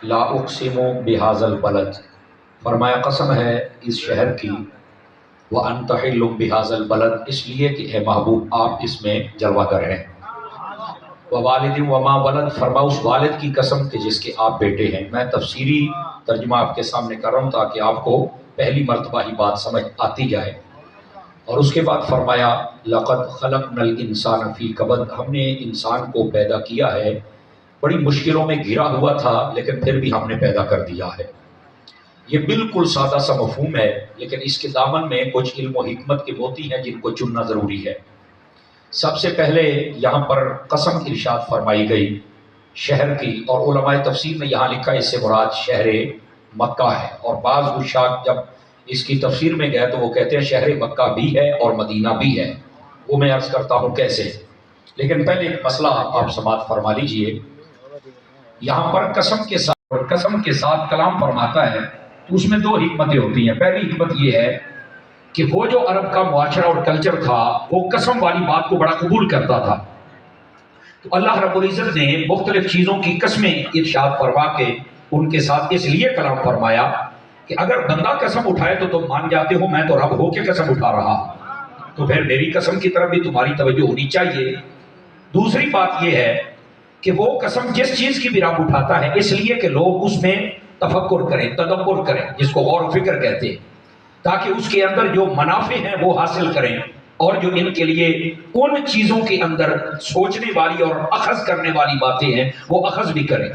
لا اقسم بہذا البلد، فرمایا قسم ہے اس شہر کی، وانت حل بہذا البلد، اس لیے کہ اے محبوب آپ اس میں جلوہ گر ہیں، ووالد وما ولد، فرمایا اس والد کی قسم کہ جس کے آپ بیٹے ہیں۔ میں تفسیری ترجمہ آپ کے سامنے کر رہا ہوں تاکہ آپ کو پہلی مرتبہ ہی بات سمجھ آتی جائے۔ اور اس کے بعد فرمایا لقد خلقنا الانسان فی کبد، ہم نے انسان کو پیدا کیا ہے، بڑی مشکلوں میں گھرا ہوا تھا لیکن پھر بھی ہم نے پیدا کر دیا ہے۔ یہ بالکل سادہ سا مفہوم ہے لیکن اس کے دامن میں کچھ علم و حکمت کے موتی ہیں جن کو چننا ضروری ہے۔ سب سے پہلے یہاں پر قسم ارشاد فرمائی گئی شہر کی، اور علماء تفسیر نے یہاں لکھا اس سے مراد شہر مکہ ہے، اور بعض عشاق جب اس کی تفسیر میں گئے تو وہ کہتے ہیں شہر مکہ بھی ہے اور مدینہ بھی ہے، وہ میں عرض کرتا ہوں کیسے۔ لیکن پہلے ایک مسئلہ آپ سماعت فرما لیجئے، یہاں پر قسم کے ساتھ کلام فرماتا ہے تو اس میں دو حکمتیں ہوتی ہیں۔ پہلی حکمت یہ ہے کہ وہ جو عرب کا معاشرہ اور کلچر تھا وہ قسم والی بات کو بڑا قبول کرتا تھا، تو اللہ رب العزت نے مختلف چیزوں کی قسمیں ارشاد فرما کے ان کے ساتھ اس لیے کلام فرمایا کہ اگر بندہ قسم اٹھائے تو تم مان جاتے ہو میں تو رب ہو کے قسم اٹھا رہا ہوں، تو پھر میری قسم کی طرف بھی تمہاری توجہ ہونی چاہیے۔ دوسری بات یہ ہے کہ وہ قسم جس چیز کی بھی رب اٹھاتا ہے اس لیے کہ لوگ اس میں تفکر کریں، تدبر کریں، جس کو غور و فکر کہتے ہیں، تاکہ اس کے اندر جو منافع ہیں وہ حاصل کریں، اور جو ان کے لیے ان چیزوں کے اندر سوچنے والی اور اخذ کرنے والی باتیں ہیں وہ اخذ بھی کریں۔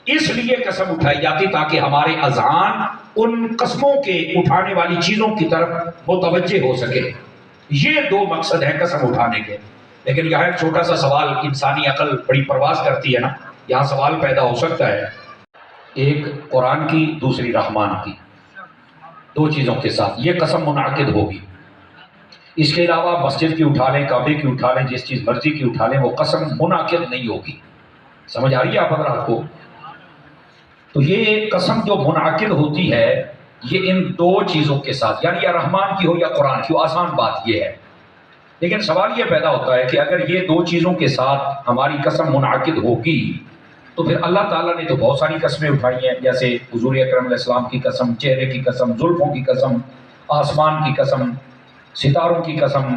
اس لیے قسم اٹھائی جاتی تاکہ ہمارے اذہان ان قسموں کے اٹھانے والی چیزوں کی طرف متوجہ ہو سکے۔ یہ دو مقصد ہیں قسم اٹھانے کے۔ لیکن یہاں ایک چھوٹا سا سوال، انسانی عقل بڑی پرواز کرتی ہے نا، یہاں سوال پیدا ہو سکتا ہے، ایک قرآن کی دوسری رحمان کی، دو چیزوں کے ساتھ یہ قسم منعقد ہوگی۔ اس کے علاوہ مسجد کی اٹھا لیں، کعبے کی اٹھا لیں، جس چیز مرضی کی اٹھا لیں، وہ قسم منعقد نہیں ہوگی۔ سمجھ آ رہی ہے آپ حضرات کو؟ تو یہ قسم جو منعقد ہوتی ہے یہ ان دو چیزوں کے ساتھ، یعنی یا رحمان کی ہو یا قرآن کی ہو، آسان بات یہ ہے۔ لیکن سوال یہ پیدا ہوتا ہے کہ اگر یہ دو چیزوں کے ساتھ ہماری قسم منعقد ہوگی تو پھر اللہ تعالیٰ نے تو بہت ساری قسمیں اٹھائی ہیں، جیسے حضور اکرم علیہ السلام کی قسم، چہرے کی قسم، زلفوں کی قسم، آسمان کی قسم، ستاروں کی قسم،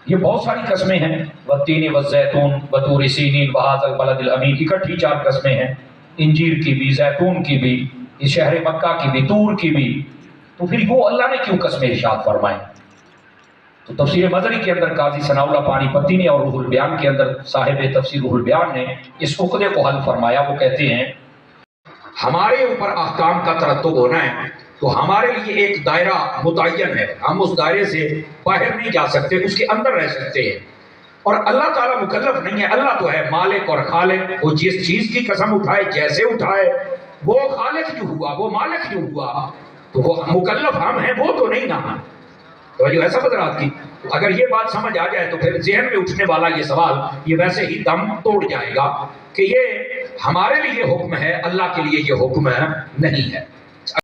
یہ بہت ساری قسمیں ہیں، والتین والزیتون وطور سینین وہذا البلد الامین، اکٹھی چار قسمیں ہیں، انجیر کی بھی، زیتون کی بھی، اس شہر مکہ کی بھی، طور کی بھی۔ تو پھر وہ اللہ نے کیوں قسمیں ارشاد فرمائیں؟ تو تفسیر مدنی کے اندر قاضی ثناء اللہ پانی پتی نے اور روح البیان کے اندر صاحب تفسیر روح البیان نے اس عقدے کو حل فرمایا۔ وہ کہتے ہیں ہمارے اوپر احکام کا ترتب ہونا ہے تو ہمارے لیے ایک دائرہ متعین ہے، ہم اس دائرے سے باہر نہیں جا سکتے، اس کے اندر رہ سکتے ہیں، اور اللہ تعالیٰ مکلف نہیں ہے۔ اللہ تو ہے مالک اور خالق، وہ جس چیز کی قسم اٹھائے جیسے اٹھائے، وہ خالق جو ہوا، وہ مالک جو ہوا، تو وہ مکلف ہم ہیں، وہ تو نہیں نا۔ تو جو ایسا حضرات کی اگر یہ بات سمجھ آ جائے تو پھر ذہن میں اٹھنے والا یہ سوال یہ ویسے ہی دم توڑ جائے گا کہ یہ ہمارے لیے حکم ہے، اللہ کے لیے یہ حکم نہیں ہے۔